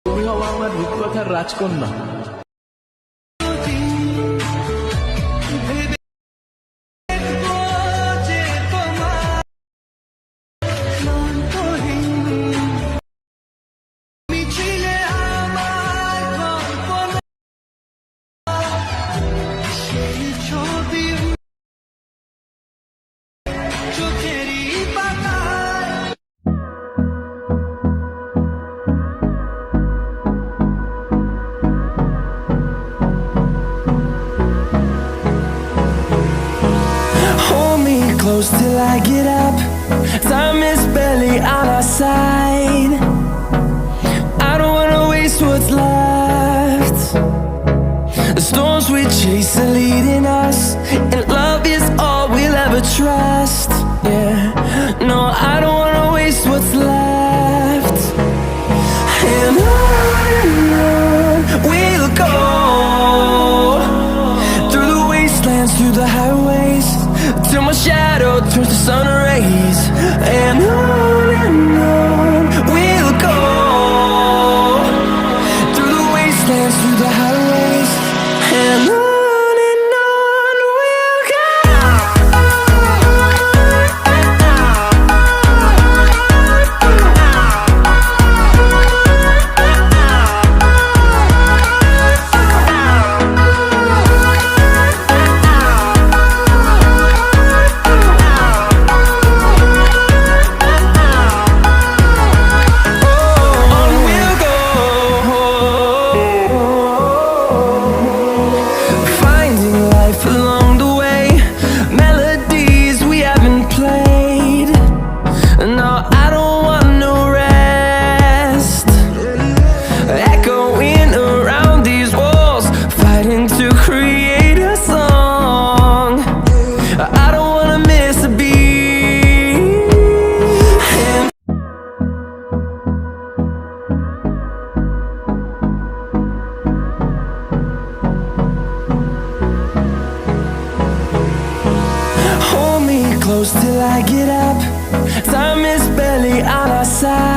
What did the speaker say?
তুমি হবো আমার রূপকথার রাজকন্যা। Close till I get up. Time is barely on our side. I don't wanna waste what's left. The storms we chase are leading us, and love is all we'll ever trust. Yeah, no, I don't wanna waste what's left. And on we'll go, through the wastelands, through the highways, till my shadow turns to sun rays. And on we'll go, through the wastelands, through the highways, and on we'll go. Close till I get up. Time is barely on our side.